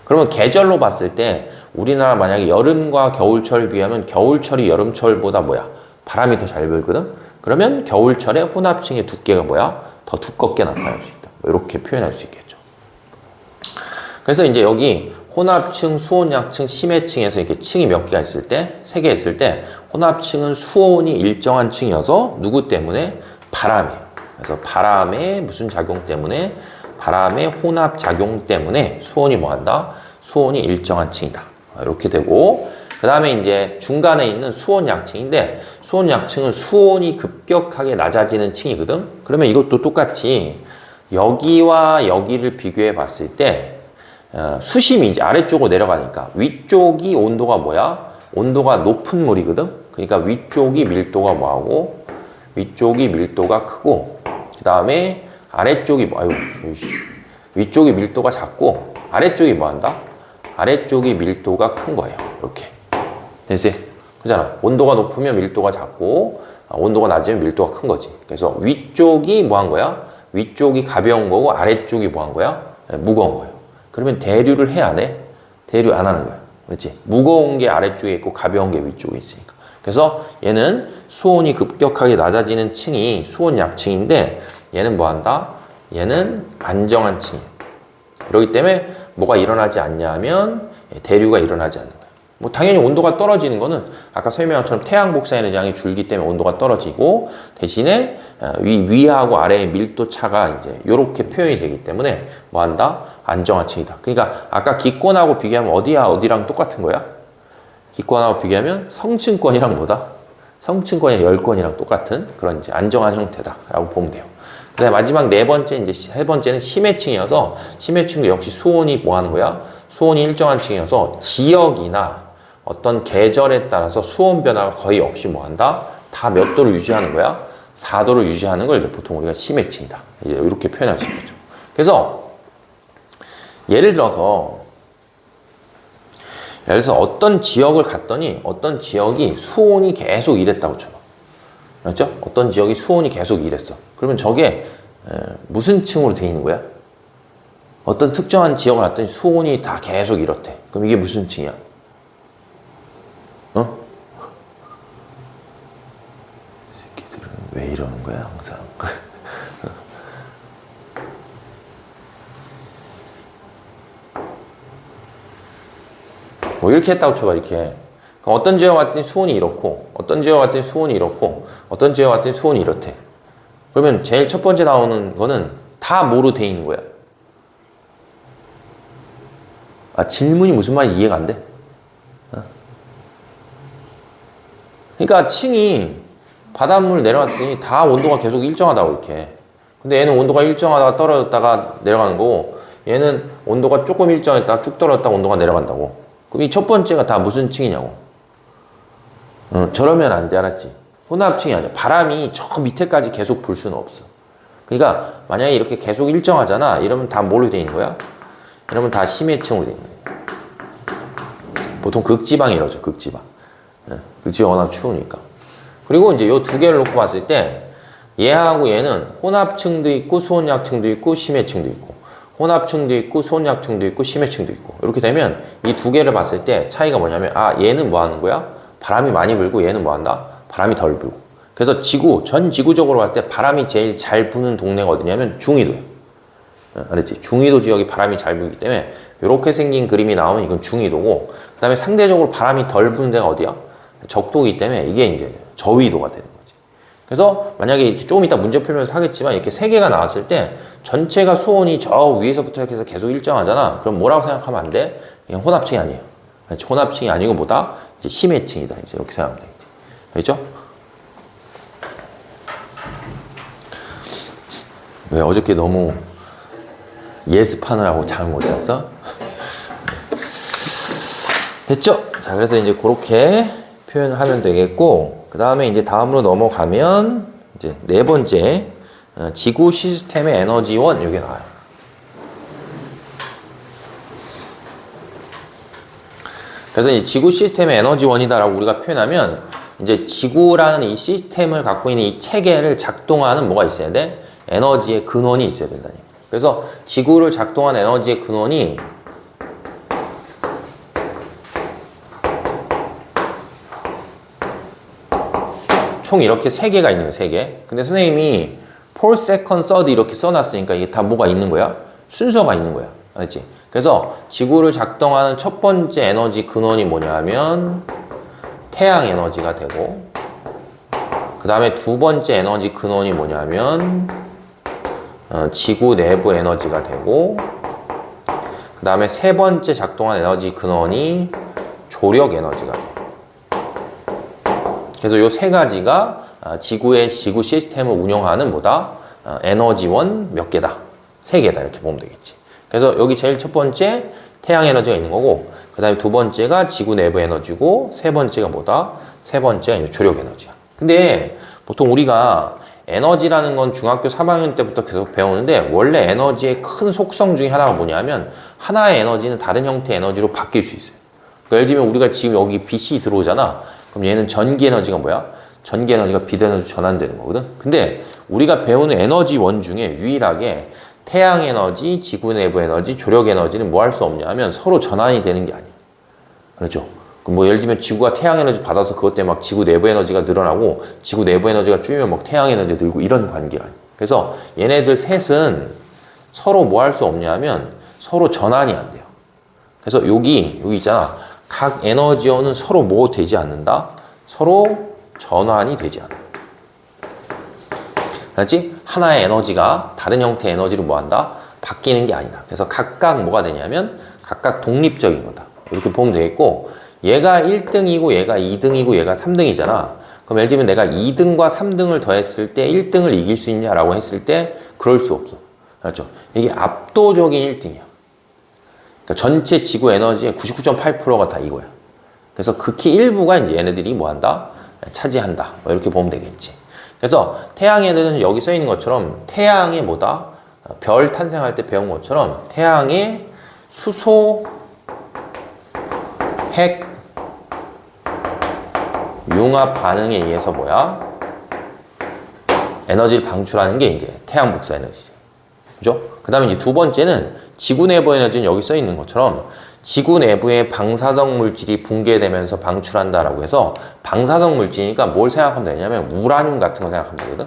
그러면 계절로 봤을 때 우리나라 만약에 여름과 겨울철을 비하면 겨울철이 여름철보다 뭐야? 바람이 더 잘 불거든? 그러면 겨울철에 혼합층의 두께가 뭐야? 더 두껍게 나타날 수 있다. 이렇게 표현할 수 있겠죠. 그래서 이제 여기 혼합층, 수온약층, 심해층에서 이렇게 층이 몇 개가 있을 때, 세 개 있을 때, 혼합층은 수온이 일정한 층이어서 누구 때문에? 바람이에요. 그래서 바람의 무슨 작용 때문에? 바람의 혼합 작용 때문에 수온이 뭐한다? 수온이 일정한 층이다. 이렇게 되고, 그 다음에 이제 중간에 있는 수온약층인데, 수온약층은 수온이 급격하게 낮아지는 층이거든? 그러면 이것도 똑같이 여기와 여기를 비교해 봤을 때, 수심이 이제 아래쪽으로 내려가니까 위쪽이 온도가 뭐야? 온도가 높은 물이거든? 그러니까 위쪽이 밀도가 뭐하고? 위쪽이 밀도가 크고, 그 다음에 아래쪽이 뭐, 위쪽이 밀도가 작고, 아래쪽이 뭐 한다? 아래쪽이 밀도가 큰 거예요. 이렇게. 됐어요? 그잖아. 온도가 높으면 밀도가 작고, 온도가 낮으면 밀도가 큰 거지. 그래서 위쪽이 뭐 한 거야? 위쪽이 가벼운 거고, 아래쪽이 뭐 한 거야? 무거운 거예요. 그러면 대류를 해, 안 해? 대류 안 하는 거야. 그렇지? 무거운 게 아래쪽에 있고, 가벼운 게 위쪽에 있으니까. 그래서 얘는 수온이 급격하게 낮아지는 층이 수온 약층인데, 얘는 뭐 한다? 얘는 안정한 층이에요. 그렇기 때문에 뭐가 일어나지 않냐 하면 대류가 일어나지 않는 거예요. 뭐 당연히 온도가 떨어지는 거는 아까 설명한 것처럼 태양 복사 에너지량이 줄기 때문에 온도가 떨어지고, 대신에 위하고 아래의 밀도 차가 이제 이렇게 표현이 되기 때문에 뭐 한다? 안정한 층이다. 그러니까 아까 기권하고 비교하면 어디랑 똑같은 거야? 기권하고 비교하면 성층권이랑 뭐다? 성층권이랑 열권이랑 똑같은 그런 이제 안정한 형태다라고 보면 돼요. 그다음에 마지막 네 번째, 이제 세 번째는 심해층이어서, 심해층도 역시 수온이 뭐 하는 거야? 수온이 일정한 층이어서 지역이나 어떤 계절에 따라서 수온 변화가 거의 없이 뭐 한다? 다 몇 도를 유지하는 거야? 4도를 유지하는 걸 이제 보통 우리가 심해층이다. 이제 이렇게 표현할 수 있죠. 그래서 예를 들어서 어떤 지역을 갔더니 어떤 지역이 수온이 계속 이랬다고 쳐봐. 맞죠? 어떤 지역이 수온이 계속 이랬어. 그러면 저게 무슨 층으로 돼 있는 거야? 어떤 특정한 지역을 갔더니 수온이 다 계속 이렇대. 그럼 이게 무슨 층이야? 어? 새끼들은 왜 이러는 거야, 항상? 뭐 이렇게 했다고 쳐봐, 이렇게. 그럼 어떤 지역 같더니 수온이 이렇고, 어떤 지역 같더니 수온이 이렇고, 어떤 지역 같더니 수온이 이렇대. 그러면 제일 첫 번째 나오는 거는 다 뭐로 돼 있는 거야? 아, 질문이 무슨 말인지 이해가 안 돼? 그러니까 층이 바닷물 내려갔더니 다 온도가 계속 일정하다고 이렇게. 근데 얘는 온도가 일정하다가 떨어졌다가 내려가는 거고, 얘는 온도가 조금 일정했다가 쭉 떨어졌다가 온도가 내려간다고. 그럼 이 첫 번째가 다 무슨 층이냐고. 저러면 안 돼, 알았지? 혼합층이 아니야. 바람이 저 밑에까지 계속 불 수는 없어. 그러니까 만약에 이렇게 계속 일정하잖아. 이러면 다 뭘로 돼 있는 거야? 이러면 다 심해층으로 돼 있는 거야. 보통 극지방이 이러죠, 극지방. 극지방 워낙 추우니까. 그리고 이제 요 두 개를 놓고 봤을 때 얘하고 얘는 혼합층도 있고 수온약층도 있고 심해층도 있고, 혼합층도 있고 수온약층도 있고 심해층도 있고, 이렇게 되면 이 두 개를 봤을 때 차이가 뭐냐면, 아, 얘는 뭐 하는 거야? 바람이 많이 불고 얘는 뭐 한다? 바람이 덜 불고. 그래서 전 지구적으로 봤을 때 바람이 제일 잘 부는 동네가 어디냐면 중위도예요. 알았지? 중위도 지역이 바람이 잘 불기 때문에 이렇게 생긴 그림이 나오면 이건 중위도고, 그 다음에 상대적으로 바람이 덜 부는 데가 어디야? 적도이기 때문에 이게 이제 저위도가 되는 거지. 그래서 만약에 이렇게 조금 이따 문제 풀면서 하겠지만, 이렇게 세 개가 나왔을 때 전체가 수온이 저 위에서부터 이렇게 해서 계속 일정하잖아. 그럼 뭐라고 생각하면 안 돼? 이건 혼합층이 아니에요. 혼합층이 아니고 뭐다? 이제 심해층이다. 이제 이렇게 생각하면 되겠지. 알겠죠? 왜 어저께 너무 예습하느라고 잠을 못 잤어? 됐죠? 자, 그래서 이제 그렇게 표현을 하면 되겠고, 그 다음에 이제 다음으로 넘어가면 이제 네 번째, 지구 시스템의 에너지원, 이게 나와요. 그래서 이 지구 시스템의 에너지원이다라고 우리가 표현하면, 이제 지구라는 이 시스템을 갖고 있는 이 체계를 작동하는 뭐가 있어야 돼? 에너지의 근원이 있어야 된다니. 그래서 지구를 작동하는 에너지의 근원이 총 이렇게 세 개가 있는 거예요, 세 개. 근데 선생님이 4 second, third 이렇게 써놨으니까 이게 다 뭐가 있는 거야? 순서가 있는 거야. 알았지? 그래서 지구를 작동하는 첫 번째 에너지 근원이 뭐냐면 태양 에너지가 되고, 그 다음에 두 번째 에너지 근원이 뭐냐면 지구 내부 에너지가 되고, 그 다음에 세 번째 작동한 에너지 근원이 조력 에너지가 돼요. 그래서 요 세 가지가 지구의 지구 시스템을 운영하는 뭐다? 에너지원 몇 개다? 세 개다. 이렇게 보면 되겠지. 그래서 여기 제일 첫 번째 태양 에너지가 있는 거고, 그 다음에 두 번째가 지구 내부 에너지고, 세 번째가 뭐다? 세 번째가 이제 조력 에너지야. 근데 보통 우리가 에너지라는 건 중학교 3학년 때부터 계속 배우는데, 원래 에너지의 큰 속성 중에 하나가 뭐냐면 하나의 에너지는 다른 형태의 에너지로 바뀔 수 있어요. 그러니까 예를 들면 우리가 지금 여기 빛이 들어오잖아. 그럼 얘는 전기 에너지가 뭐야? 전기 에너지가 빛 에너지로 전환되는 거거든. 근데 우리가 배우는 에너지원 중에 유일하게 태양 에너지, 지구 내부 에너지, 조력 에너지는 뭐 할 수 없냐 하면 서로 전환이 되는 게 아니야. 그렇죠? 뭐 예를 들면 지구가 태양 에너지 받아서 그것 때문에 막 지구 내부 에너지가 늘어나고, 지구 내부 에너지가 줄면 막 태양 에너지가 늘고, 이런 관계가 아니야. 그래서 얘네들 셋은 서로 뭐 할 수 없냐 하면 서로 전환이 안 돼요. 그래서 여기 있잖아. 각 에너지원은 서로 뭐 되지 않는다? 서로 전환이 되지 않아. 알았지? 하나의 에너지가 다른 형태의 에너지로 뭐 한다? 바뀌는 게 아니다. 그래서 각각 뭐가 되냐면 각각 독립적인 거다. 이렇게 보면 되겠고, 얘가 1등이고 얘가 2등이고 얘가 3등이잖아. 그럼 예를 들면 내가 2등과 3등을 더했을 때 1등을 이길 수 있냐라고 했을 때 그럴 수 없어. 그렇죠? 이게 압도적인 1등이야. 그러니까 전체 지구 에너지의 99.8%가 다 이거야. 그래서 극히 일부가 이제 얘네들이 뭐 한다? 차지한다. 뭐 이렇게 보면 되겠지. 그래서 태양에는 여기 써 있는 것처럼 태양의 뭐다? 별 탄생할 때 배운 것처럼 태양의 수소, 핵, 융합 반응에 의해서 뭐야? 에너지를 방출하는 게 이제 태양 복사 에너지죠. 그죠? 그 다음에 이제 두 번째는 지구 내부 에너지는 여기 써 있는 것처럼 지구 내부의 방사성 물질이 붕괴되면서 방출한다라고 해서, 방사성 물질이니까 뭘 생각하면 되냐면 우라늄 같은 거 생각하면 되거든.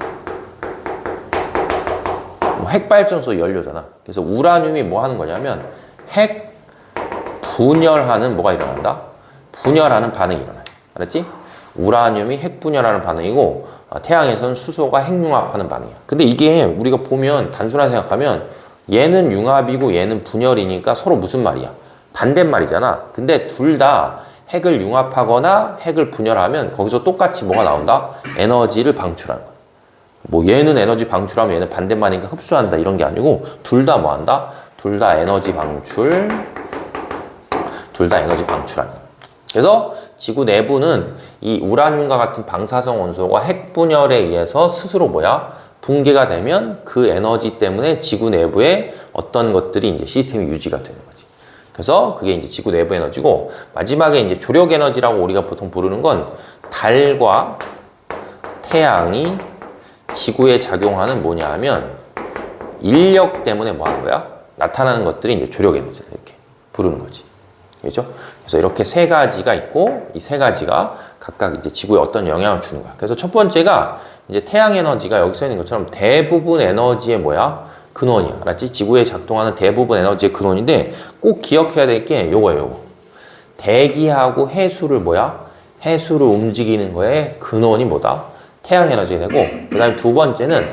핵발전소 연료잖아. 그래서 우라늄이 뭐 하는 거냐면 핵 분열하는 뭐가 일어난다? 분열하는 반응이 일어나요. 알았지? 우라늄이 핵 분열하는 반응이고, 태양에서는 수소가 핵융합하는 반응이야. 근데 이게 우리가 보면 단순하게 생각하면 얘는 융합이고 얘는 분열이니까 서로 무슨 말이야? 반대말이잖아. 근데 둘 다 핵을 융합하거나 핵을 분열하면 거기서 똑같이 뭐가 나온다? 에너지를 방출하는 거야. 뭐 얘는 에너지 방출하면 얘는 반대말이니까 흡수한다, 이런 게 아니고 둘 다 뭐 한다? 둘 다 에너지 방출, 둘 다 에너지 방출하는 거야. 그래서 지구 내부는 이 우라늄과 같은 방사성 원소가 핵 분열에 의해서 스스로 뭐야? 붕괴가 되면 그 에너지 때문에 지구 내부에 어떤 것들이 이제 시스템이 유지가 되는 거지. 그래서 그게 이제 지구 내부 에너지고, 마지막에 이제 조력 에너지라고 우리가 보통 부르는 건 달과 태양이 지구에 작용하는 뭐냐 하면 인력 때문에 뭐 하는 거야? 나타나는 것들이 이제 조력 에너지다, 이렇게 부르는 거지. 그렇죠? 그래서 이렇게 세 가지가 있고, 이 세 가지가 각각 이제 지구에 어떤 영향을 주는 거야. 그래서 첫 번째가 이제 태양 에너지가 여기 써 있는 것처럼 대부분 에너지의 뭐야? 근원이야. 알았지? 지구에 작동하는 대부분 에너지의 근원인데, 꼭 기억해야 될 게 요거예요, 요거. 대기하고 해수를 뭐야? 해수를 움직이는 거에 근원이 뭐다? 태양 에너지가 되고, 그 다음에 두 번째는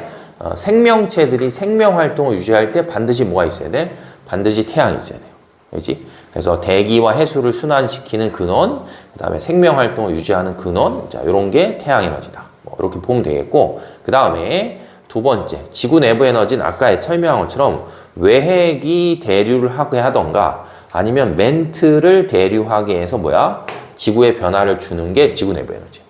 생명체들이 생명 활동을 유지할 때 반드시 뭐가 있어야 돼? 반드시 태양이 있어야 돼요. 그렇지? 그래서 대기와 해수를 순환시키는 근원, 그 다음에 생명 활동을 유지하는 근원, 자, 요런 게 태양 에너지다. 뭐 이렇게 보면 되겠고, 그 다음에 두 번째, 지구 내부 에너지는 아까 설명한 것처럼 외핵이 대류를 하게 하던가 아니면 멘트를 대류하게 해서 뭐야? 지구에 변화를 주는 게 지구 내부 에너지.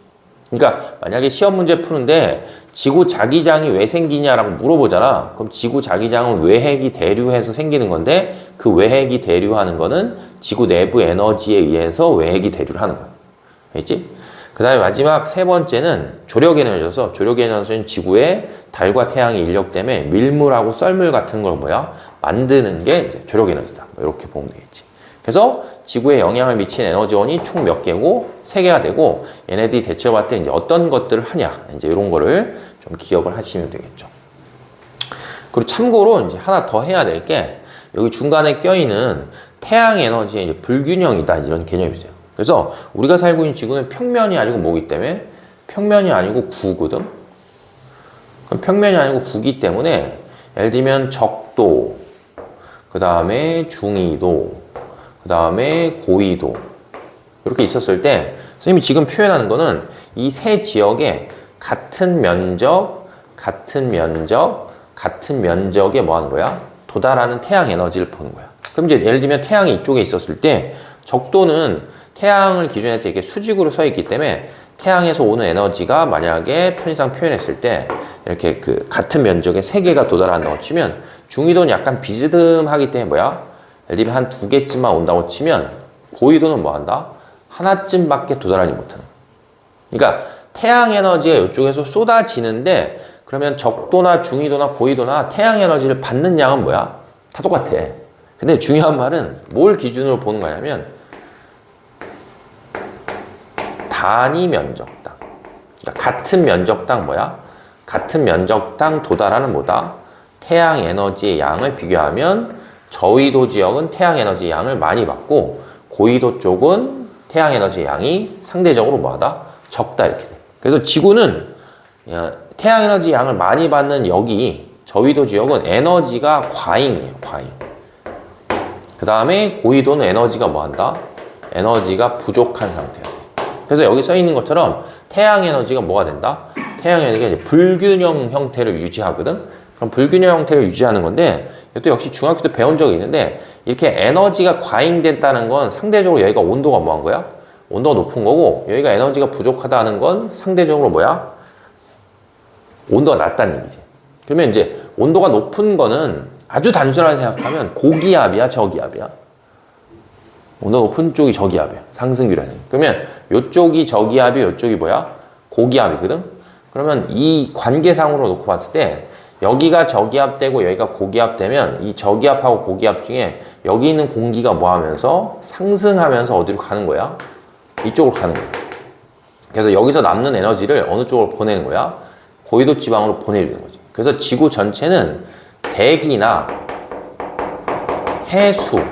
그러니까 만약에 시험 문제 푸는데 지구 자기장이 왜 생기냐라고 물어보잖아. 그럼 지구 자기장은 외핵이 대류해서 생기는 건데, 그 외핵이 대류하는 거는 지구 내부 에너지에 의해서 외핵이 대류를 하는 거야. 알겠지? 그 다음에 마지막 세 번째는 조력 에너지여서, 조력 에너지는 지구에 달과 태양의 인력 때문에 밀물하고 썰물 같은 걸 뭐야? 만드는 게 이제 조력 에너지다. 뭐 이렇게 보면 되겠지. 그래서 지구에 영향을 미치는 에너지원이 총 몇 개고? 3개가 되고, 얘네들이 대체할 때 이제 어떤 것들을 하냐? 이제 이런 거를 좀 기억을 하시면 되겠죠. 그리고 참고로 이제 하나 더 해야 될 게, 여기 중간에 껴있는 태양 에너지의 이제 불균형이다 이런 개념이 있어요. 그래서 우리가 살고 있는 지구는 평면이 아니고 뭐기 때문에 평면이 아니고 구거든. 그럼 평면이 아니고 구기 때문에 예를 들면 적도, 그 다음에 중위도, 그 다음에 고위도 이렇게 있었을 때 선생님이 지금 표현하는 거는 이 세 지역에 같은 면적, 같은 면적에 뭐 하는 거야? 도달하는 태양 에너지를 보는 거야. 그럼 이제 예를 들면 태양이 이쪽에 있었을 때 적도는 태양을 기준으로 할 때 이렇게 수직으로 서 있기 때문에 태양에서 오는 에너지가 만약에 편의상 표현했을 때 이렇게 그 같은 면적에 세 개가 도달한다고 치면 중위도는 약간 비스듬하기 때문에 뭐야? 예를 들면 한 두 개쯤만 온다고 치면 고위도는 뭐 한다? 하나쯤밖에 도달하지 못하는. 그러니까 태양 에너지가 이쪽에서 쏟아지는데 그러면 적도나 중위도나 고위도나 태양 에너지를 받는 양은 뭐야? 다 똑같아. 근데 중요한 말은 뭘 기준으로 보는 거냐면 단위 면적당. 그러니까 같은 면적당 뭐야? 같은 면적당 도달하는 뭐다? 태양 에너지의 양을 비교하면 저위도 지역은 태양 에너지 양을 많이 받고 고위도 쪽은 태양 에너지 양이 상대적으로 뭐하다? 적다 이렇게 돼. 그래서 지구는 태양 에너지 양을 많이 받는 여기 저위도 지역은 에너지가 과잉이에요. 과잉. 그 다음에 고위도는 에너지가 뭐한다? 에너지가 부족한 상태야. 그래서 여기 써 있는 것처럼 태양 에너지가 뭐가 된다? 태양 에너지가 이제 불균형 형태를 유지하거든? 그럼 불균형 형태를 유지하는 건데 또 역시 중학교 때 배운 적이 있는데 이렇게 에너지가 과잉됐다는 건 상대적으로 여기가 온도가 뭐한 거야? 온도가 높은 거고 여기가 에너지가 부족하다는 건 상대적으로 뭐야? 온도가 낮다는 얘기지. 그러면 이제 온도가 높은 거는 아주 단순하게 생각하면 고기압이야, 저기압이야? 온도가 높은 쪽이 저기압이야. 상승기라는. 그러면 이쪽이 저기압이 이쪽이 뭐야? 고기압이거든? 그러면 이 관계상으로 놓고 봤을 때 여기가 저기압되고 여기가 고기압되면 이 저기압하고 고기압 중에 여기 있는 공기가 뭐 하면서 상승하면서 어디로 가는 거야? 이쪽으로 가는 거야. 그래서 여기서 남는 에너지를 어느 쪽으로 보내는 거야? 고위도 지방으로 보내주는 거지. 그래서 지구 전체는 대기나 해수,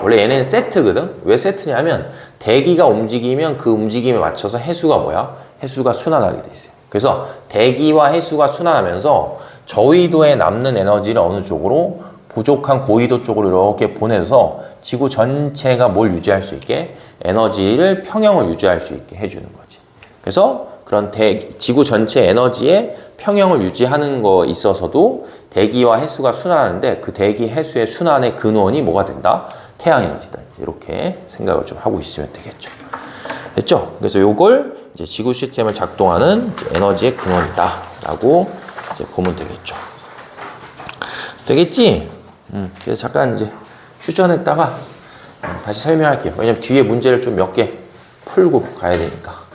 원래 얘네는 세트거든? 왜 세트냐면 대기가 움직이면 그 움직임에 맞춰서 해수가 뭐야? 해수가 순환하게 돼 있어요. 그래서 대기와 해수가 순환하면서 저위도에 남는 에너지를 어느 쪽으로? 부족한 고위도 쪽으로 이렇게 보내서 지구 전체가 뭘 유지할 수 있게? 에너지를 평형을 유지할 수 있게 해주는 거지. 그래서 그런 지구 전체 에너지의 평형을 유지하는 거 있어서도 대기와 해수가 순환하는데 그 대기 해수의 순환의 근원이 뭐가 된다? 태양 에너지다. 이렇게 생각을 좀 하고 있으면 되겠죠. 됐죠? 그래서 요걸 이제 지구 시스템을 작동하는 에너지의 근원이다. 라고 이제 보면 되겠죠. 되겠지? 그래서 잠깐 이제 휴전했다가 다시 설명할게요. 왜냐면 뒤에 문제를 좀 몇 개 풀고 가야 되니까.